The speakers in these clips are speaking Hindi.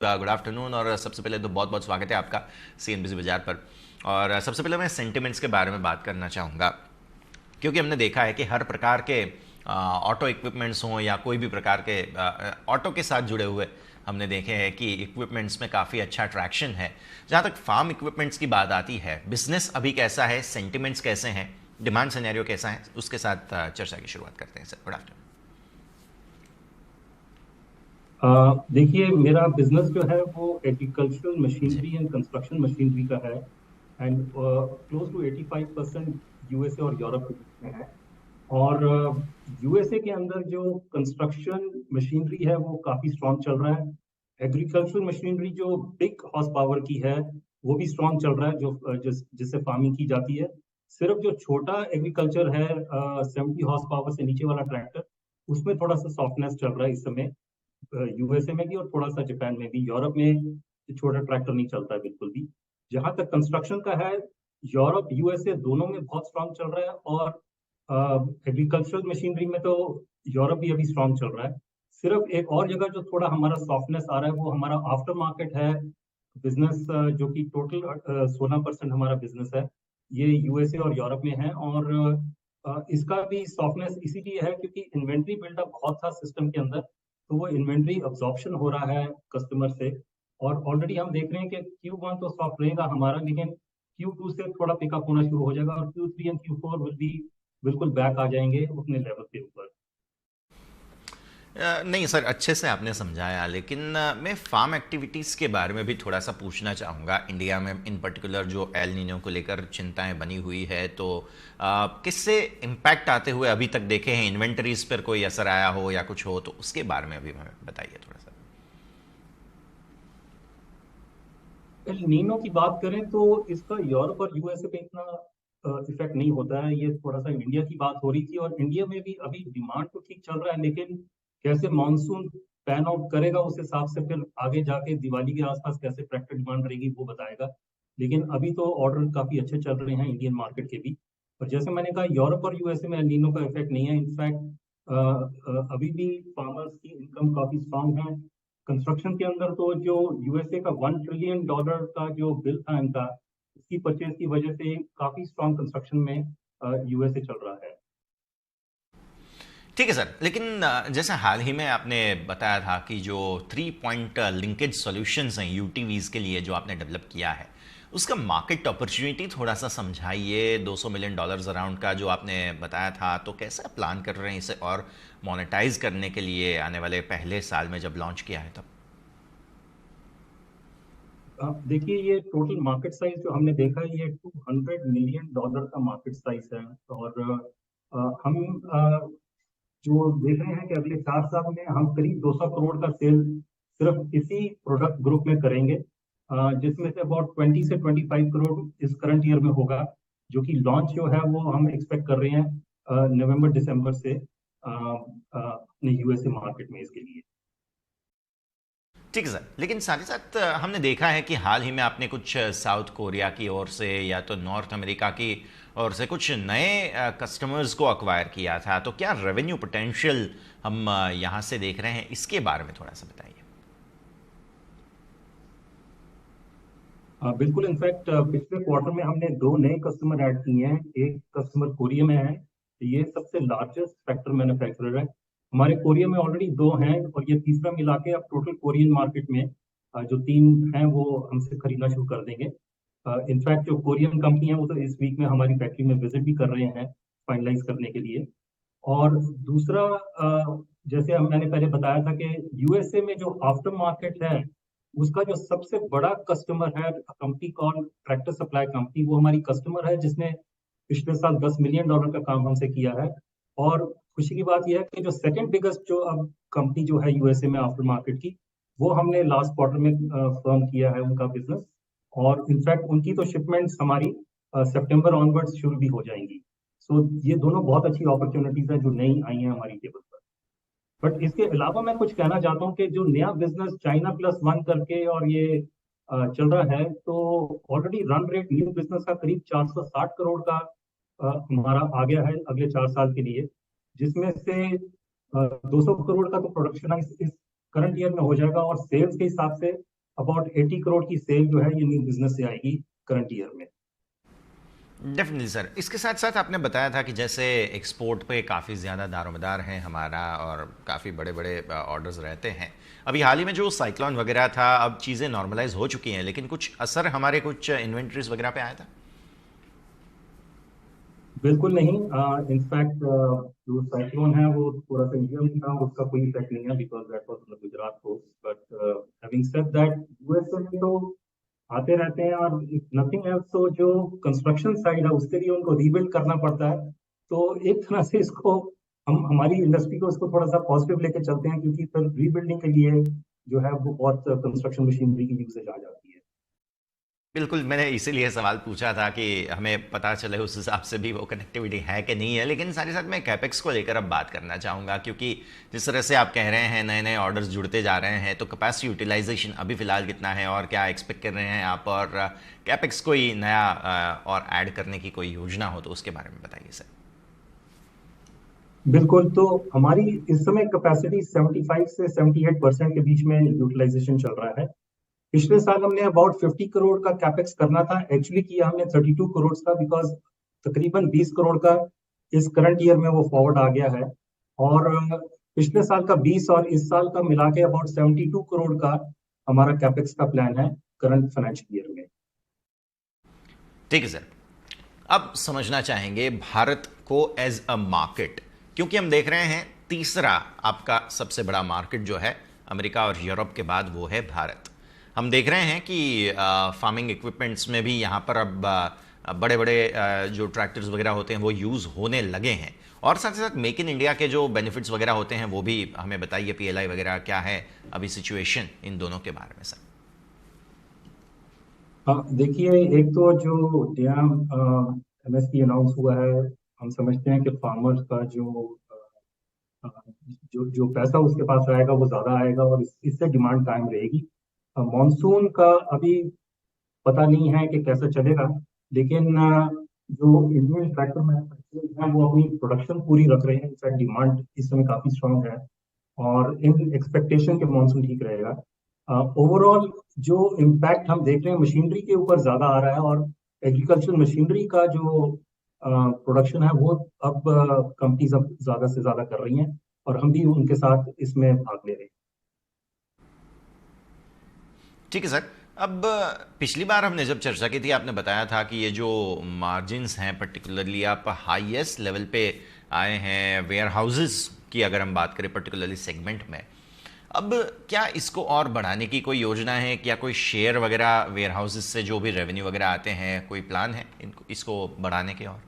Good afternoon. और सबसे पहले तो बहुत बहुत स्वागत है आपका सीएनबीसी बाजार पर। और सबसे पहले मैं सेंटिमेंट्स के बारे में बात करना चाहूँगा, क्योंकि हमने देखा है कि हर प्रकार के ऑटो इक्विपमेंट्स हों या कोई भी प्रकार के ऑटो के साथ जुड़े हुए हमने देखे हैं कि इक्विपमेंट्स में काफ़ी अच्छा ट्रैक्शन है। जहाँ तक फार्म इक्विपमेंट्स की बात आती है, बिजनेस अभी कैसा है, सेंटिमेंट्स कैसे हैं, डिमांड सिनेरियो कैसा है, उसके साथ चर्चा की शुरुआत करते हैं। Sir, good afternoon. देखिए, मेरा बिजनेस जो है वो एग्रीकल्चरल जी। मशीनरी एंड कंस्ट्रक्शन मशीनरी का है। एंड क्लोज टू 85% यूएसए और यूरोप के बीच में है। और यूएसए के अंदर जो कंस्ट्रक्शन मशीनरी है वो काफी स्ट्रांग चल रहा है। एग्रीकल्चरल मशीनरी जो बिग हॉर्स पावर की है वो भी स्ट्रांग चल रहा है, जो जिससे फार्मिंग की जाती है। सिर्फ जो छोटा एग्रीकल्चर है, 70 हॉर्स पावर से नीचे वाला ट्रैक्टर, उसमें थोड़ा सा सॉफ्टनेस चल रहा है इस समय, यूएसए में भी और थोड़ा सा जापान में भी। यूरोप में छोटा ट्रैक्टर नहीं चलता है बिल्कुल भी। जहां तक कंस्ट्रक्शन का है, यूरोप यूएसए दोनों में बहुत स्ट्रांग चल रहा है। और एग्रीकल्चरल मशीनरी में तो यूरोप भी अभी स्ट्रांग चल रहा है। सिर्फ एक और जगह जो थोड़ा हमारा सॉफ्टनेस आ रहा है वो हमारा आफ्टर मार्केट है बिजनेस, जो कि टोटल 16% हमारा बिजनेस है। ये यूएसए और यूरोप में है। और इसका भी सॉफ्टनेस इसीलिए है क्योंकि इन्वेंट्री बिल्डअप बहुत था सिस्टम के अंदर, तो वो इन्वेंट्री अब्जॉर्प्शन हो रहा है कस्टमर से। और ऑलरेडी हम देख रहे हैं कि Q1 तो सॉफ्ट रहेगा हमारा, लेकिन Q2 से थोड़ा पिकअप होना शुरू हो जाएगा और Q3 and Q4 will be बिल्कुल बैक आ जाएंगे अपने लेवल के ऊपर। नहीं सर, अच्छे से आपने समझाया, लेकिन मैं फार्म एक्टिविटीज़ के बारे में भी थोड़ा सा पूछना चाहूँगा। इंडिया में इन पर्टिकुलर जो एल नीनो को लेकर चिंताएं बनी हुई है, तो किससे इम्पैक्ट आते हुए अभी तक देखे हैं? इन्वेंटरीज पर कोई असर आया हो या कुछ हो, तो उसके बारे में अभी हमें बताइए थोड़ा सा। एल नीनो की बात करें तो इसका यूरोप और यूएसए पे इतना इफेक्ट नहीं होता है। ये थोड़ा सा इंडिया की बात हो रही थी, और इंडिया में भी अभी डिमांड तो ठीक चल रहा है, लेकिन कैसे मानसून पैन आउट करेगा उस हिसाब से फिर आगे जाके दिवाली के आसपास कैसे ट्रैक्टर डिमांड रहेगी वो बताएगा। लेकिन अभी तो ऑर्डर काफी अच्छे चल रहे हैं इंडियन मार्केट के भी। और जैसे मैंने कहा, यूरोप और यूएसए में एल नीनो का इफेक्ट नहीं है। इनफैक्ट अभी भी फार्मर्स की इनकम काफी स्ट्रांग है। कंस्ट्रक्शन के अंदर तो जो यूएसए का $1 ट्रिलियन का जो बिल था इनका, उसकी परचेज की वजह से काफी स्ट्रांग कंस्ट्रक्शन में यूएसए चल रहा है। ठीक है सर, लेकिन जैसे हाल ही में आपने बताया था कि जो 3 पॉइंट लिंकेज सॉल्यूशंस हैं यूटीवीज़ के लिए जो आपने डेवलप किया है, उसका मार्केट अपॉर्चुनिटी थोड़ा सा समझाइए। $200 मिलियन अराउंड का जो आपने बताया था, तो कैसे प्लान कर रहे हैं इसे और मोनेटाइज करने के लिए आने वाले पहले साल में जब लॉन्च किया है तब? आप देखिए, ये टोटल मार्केट साइज जो हमने देखा है ये $200 मिलियन का मार्केट साइज है। और हम जो देख रहे हैं कि अगले 4 साल में हम करीब 200 करोड़ का सेल सिर्फ इसी प्रोडक्ट ग्रुप में करेंगे, जिसमें से अबाउट 20 से 25 करोड़ इस करंट ईयर में होगा, जो कि लॉन्च जो है वो हम एक्सपेक्ट कर रहे हैं नवंबर दिसंबर से अपने यूएसए मार्केट में इसके लिए। ठीक है सर, लेकिन साथ ही साथ हमने देखा है कि हाल ही में आपने कुछ साउथ कोरिया की ओर से या तो नॉर्थ अमेरिका की ओर से कुछ नए कस्टमर्स को अक्वायर किया था, तो क्या रेवेन्यू पोटेंशियल हम यहाँ से देख रहे हैं, इसके बारे में थोड़ा सा बताइए। बिल्कुल। इनफैक्ट पिछले क्वार्टर में हमने दो नए कस्टमर ऐड किए हैं। एक कस्टमर कोरिया में है, ये सबसे लार्जेस्ट ट्रैक्टर मैन्युफैक्चरर है। हमारे कोरिया में ऑलरेडी दो हैं, और ये तीसरा मिला के अब टोटल कोरियन मार्केट में जो तीन हैं वो हमसे खरीदना शुरू कर देंगे। इनफैक्ट जो कोरियन कंपनी है वो तो इस वीक में हमारी फैक्ट्री में विजिट भी कर रहे हैं फाइनलाइज करने के लिए। और दूसरा, जैसे मैंने पहले बताया था कि यूएसए में जो आफ्टर मार्केट है उसका जो सबसे बड़ा कस्टमर है, company call tractor supply company, वो हमारी कस्टमर है जिसने पिछले साल $10 मिलियन का काम हमसे किया है। और खुशी की बात यह है कि जो सेकंड बिगेस्ट जो अब कंपनी जो है यूएसए में आफ्टर मार्केट की, वो हमने लास्ट क्वार्टर में फर्म किया है उनका बिजनेस। और इनफैक्ट उनकी तो शिपमेंट्स हमारी सितंबर ऑनवर्ड्स शुरू भी हो जाएंगी। सो ये दोनों बहुत अच्छी अपॉर्चुनिटीज है जो नई आई हैं हमारी टेबल पर। बट इसके अलावा मैं कुछ कहना चाहता हूँ कि जो नया बिजनेस चाइना प्लस वन करके और ये चल रहा है, तो already run rate new business का करीब 460 करोड़ का हमारा आ गया है अगले 4 साल के लिए, जिसमें से 200 करोड़ का तो प्रोडक्शन इस करंट ईयर में हो जाएगा, और सेल्स के हिसाब से अबाउट 80 करोड़ की सेल जो है ये न्यू बिजनेस से आएगी करंट ईयर में। Definitely sir. इसके साथ साथ आपने बताया था कि जैसे एक्सपोर्ट पे काफ़ी ज़्यादा दारोमदार है हमारा और काफ़ी बड़े बड़े ऑर्डर्स रहते हैं। अभी हाल ही में जो साइक्लोन वगैरह था, अब चीज़ें नॉर्मलाइज हो चुकी हैं, लेकिन कुछ असर हमारे कुछ इन्वेंट्रीज वगैरह पे आया था? बिल्कुल नहीं। इनफैक्ट जो साइक्लोन है वो थोड़ा सा इंडिया में था, उसका कोई इफेक्ट नहीं है because that was in the Gujarat coast. But having said that, USA में तो आते रहते हैं, और नथिंग एल्स, तो जो कंस्ट्रक्शन साइड है उसके लिए उनको रीबिल्ड करना पड़ता है। तो एक तरह से इसको हम हमारी इंडस्ट्री को इसको थोड़ा सा पॉजिटिव लेके चलते हैं, क्योंकि फिर रीबिल्डिंग के लिए जो है वो बहुत कंस्ट्रक्शन मशीनरी की यूसेज आ जाती है। बिल्कुल, मैंने इसीलिए सवाल पूछा था कि हमें पता चले उस हिसाब से भी वो कनेक्टिविटी है कि नहीं है। लेकिन साथ ही साथ मैं कैपेक्स को लेकर अब बात करना चाहूँगा, क्योंकि जिस तरह से आप कह रहे हैं नए नए ऑर्डर्स जुड़ते जा रहे हैं, तो कैपेसिटी यूटिलाइजेशन अभी फ़िलहाल कितना है और क्या एक्सपेक्ट कर रहे हैं आप? और कैपेक्स कोई नया और ऐड करने की कोई योजना हो तो उसके बारे में बताइए सर। बिल्कुल। तो हमारी इस समय कैपेसिटी 75 से 78% के बीच में यूटिलाइजेशन चल रहा है। पिछले साल हमने अबाउट 50 करोड़ का कैपेक्स करना था, एक्चुअली किया हमने 32 करोड़ का, बिकॉज तकरीबन 20 करोड़ का इस करंट ईयर में वो फॉरवर्ड आ गया है। और पिछले साल का 20 और इस साल का मिला के अबाउट 72 करोड़ का हमारा कैपेक्स का प्लान है करंट फाइनेंशियल ईयर में। ठीक है सर। अब समझना चाहेंगे भारत को एज अ मार्केट, क्योंकि हम देख रहे हैं तीसरा आपका सबसे बड़ा मार्केट जो है अमेरिका और यूरोप के बाद वो है भारत। हम देख रहे हैं कि फार्मिंग इक्विपमेंट्स में भी यहाँ पर अब बड़े बड़े जो ट्रैक्टर्स वगैरह होते हैं वो यूज़ होने लगे हैं। और साथ ही साथ मेक इन इंडिया के जो बेनिफिट्स वगैरह होते हैं वो भी हमें बताइए, पीएलआई वगैरह क्या है अभी सिचुएशन इन दोनों के बारे में सर। हाँ, देखिए, एक तो जो नया एमएसपी अनाउंस हुआ है, हम समझते हैं कि फार्मर्स का अ, जो जो पैसा उसके पास आएगा वो ज्यादा आएगा, और इससे डिमांड कायम रहेगी। मॉनसून का अभी पता नहीं है कि कैसा चलेगा, लेकिन जो इंडियन ट्रैक्टर मैन्युफैक्चरर्स हैं वो अपनी प्रोडक्शन पूरी रख रहे हैं। इनफैक्ट डिमांड इस समय काफी स्ट्रांग है, और इन एक्सपेक्टेशन के मॉनसून ठीक रहेगा। ओवरऑल जो इम्पैक्ट हम देख रहे हैं मशीनरी के ऊपर ज्यादा आ रहा है, और एग्रीकल्चर मशीनरी का जो प्रोडक्शन है वो अब कंपनीज अब ज्यादा से ज्यादा कर रही हैं, और हम भी उनके साथ इसमें भाग ले रहे हैं। ठीक है सर। अब पिछली बार हमने जब चर्चा की थी आपने बताया था कि ये जो मार्जिन्स हैं पर्टिकुलरली आप हाईएस्ट लेवल पे आए हैं वेयर हाउसेस की, अगर हम बात करें पर्टिकुलरली सेगमेंट में। अब क्या इसको और बढ़ाने की कोई योजना है? क्या कोई शेयर वगैरह वेयर हाउसेस से जो भी रेवेन्यू वगैरह आते हैं, कोई प्लान है इनको इसको बढ़ाने के? और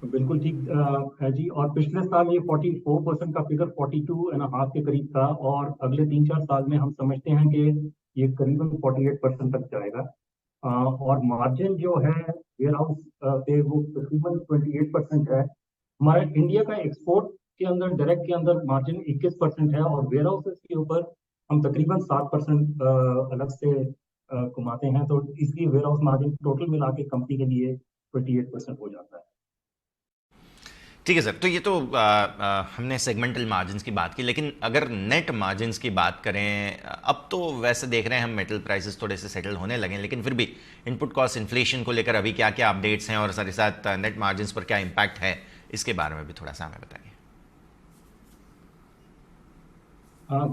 तो बिल्कुल ठीक है जी। और पिछले साल ये 44% का फिगर 42.5 के करीब था, और अगले 3-4 साल में हम समझते हैं कि ये करीबन 48% तक जाएगा। और मार्जिन जो है वेयर हाउस पे वो तकरीबन 28% है। हमारा इंडिया का एक्सपोर्ट के अंदर, डायरेक्ट के अंदर मार्जिन 21% है, और वेयर हाउसेस के ऊपर हम तकरीबन 7% अलग से कमाते हैं। तो इसलिए वेयर हाउस मार्जिन टोटल मिला के कंपनी के लिए 28% हो जाता है। ठीक है सर। तो ये तो हमने सेगमेंटल मार्जिन्स की बात की, लेकिन अगर नेट मार्जिन्स की बात करें, अब तो वैसे देख रहे हैं हम मेटल प्राइसेस थोड़े से सेटल होने लगे हैं, लेकिन फिर भी इनपुट कॉस्ट इन्फ्लेशन को लेकर अभी क्या क्या अपडेट्स हैं और साथ ही साथ नेट मार्जिन्स पर क्या इम्पैक्ट है, इसके बारे में भी थोड़ा सा हमें बताइए।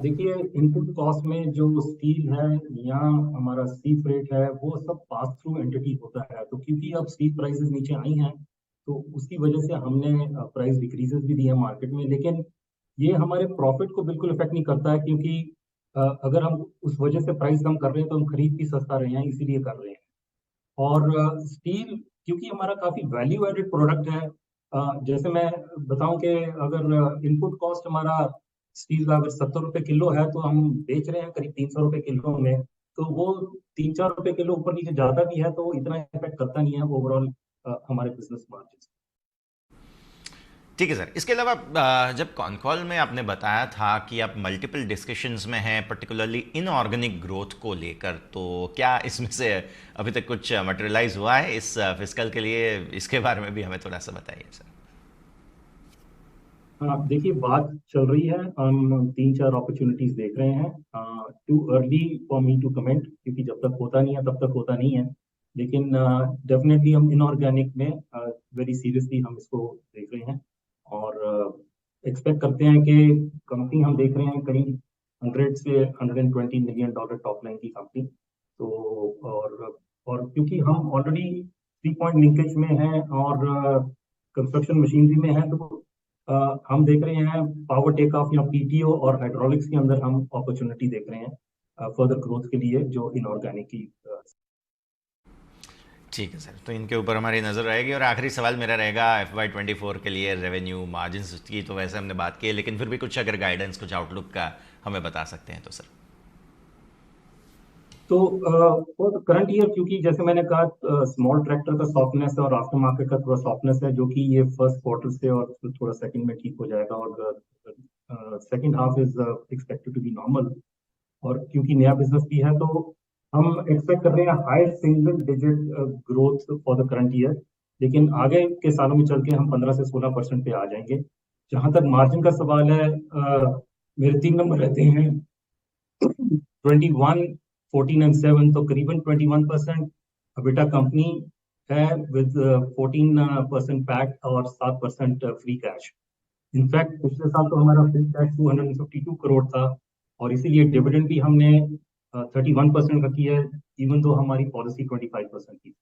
देखिए, इनपुट कॉस्ट में जो स्टील है या हमारा सी फ्रेट है वो सब पास थ्रू एंटिटी होता है। तो क्योंकि अब स्टील प्राइसेस नीचे आई हैं, तो उसकी वजह से हमने प्राइस डिक्रीजेस भी दिए मार्केट में, लेकिन ये हमारे प्रॉफिट को बिल्कुल इफेक्ट नहीं करता है, क्योंकि अगर हम उस वजह से प्राइस कम कर रहे हैं तो हम खरीद भी सस्ता रहे हैं, इसीलिए कर रहे हैं। और स्टील क्योंकि हमारा काफी वैल्यू एडेड प्रोडक्ट है, जैसे मैं बताऊं कि अगर इनपुट कॉस्ट हमारा स्टील का अगर 70 रुपए किलो है, तो हम बेच रहे हैं करीब 300 रुपए किलो में। तो वो 3-4 रुपए किलो ऊपर नीचे ज्यादा भी है, तो वो इतना इफेक्ट करता नहीं है ओवरऑल हमारे बिजनेस मार्जिन। ठीक है सर। इसके अलावा जब कॉन कॉल में आपने बताया था कि आप मल्टीपल डिस्कशंस में हैं पर्टिकुलरली इनऑर्गेनिक ग्रोथ को लेकर, तो क्या इसमें से अभी तक कुछ मटेरियलाइज हुआ है इस फिस्कल के लिए? इसके बारे में भी हमें थोड़ा सा बताइए सर। हाँ, देखिए बात चल रही है। हम तीन चार अपॉर्चुनिटीज देख रहे हैं। Too early for me to comment, क्योंकि जब तक होता नहीं है तब तक होता नहीं है। लेकिन डेफिनेटली हम इनऑर्गेनिक में वेरी सीरियसली हम इसको देख रहे हैं। और एक्सपेक्ट करते हैं कि कंपनी हम देख रहे हैं करीब 100 से 120 मिलियन डॉलर टॉप लाइन की कंपनी। तो और क्योंकि हम ऑलरेडी 3 पॉइंट लिंकेज में हैं और कंस्ट्रक्शन मशीनरी में है, तो हम देख रहे हैं पावर टेक ऑफ या पीटीओ और हाइड्रोलिक्स के अंदर हम अपॉर्चुनिटी देख रहे हैं फर्दर ग्रोथ के लिए, जो इनऑर्गेनिक की। ठीक है सर, तो इनके ऊपर हमारी नज़र रहेगी। और आखिरी सवाल मेरा रहेगा FY24 के लिए रेवेन्यू मार्जिन्स की तो वैसे हमने बात की है, लेकिन फिर भी कुछ अगर गाइडेंस, कुछ आउटलुक का हमें बता सकते हैं तो सर। तो फॉर करंट ईयर, क्योंकि जैसे मैंने कहा स्मॉल ट्रैक्टर का सॉफ्टनेस है और आफ्टर मार्केट का थोड़ा सॉफ्टनेस है, जो कि ये फर्स्ट क्वार्टर से और फिर थोड़ा सेकंड में ठीक हो जाएगा, और second half is expected to be normal. और क्योंकि नया बिजनेस भी है, तो हम एक्सपेक्ट कर रहे हैं high single digit growth for the current year. लेकिन आगे के सालों में चल के हम 15 से 16% पे आ जाएंगे। जहां तक मार्जिन का सवाल है, मेरे 3 नंबर रहते हैं 21, 14 एंड 7, तो करीबन 21% अबिटा कंपनी है, विद 14% पैट और 7% फ्री कैश। इनफैक्ट पिछले साल तो हमारा फ्री कैश 252 करोड़ था, और इसीलिए डिविडेंड भी हमने 31% का किया है, इवन तो हमारी पॉलिसी 25% की।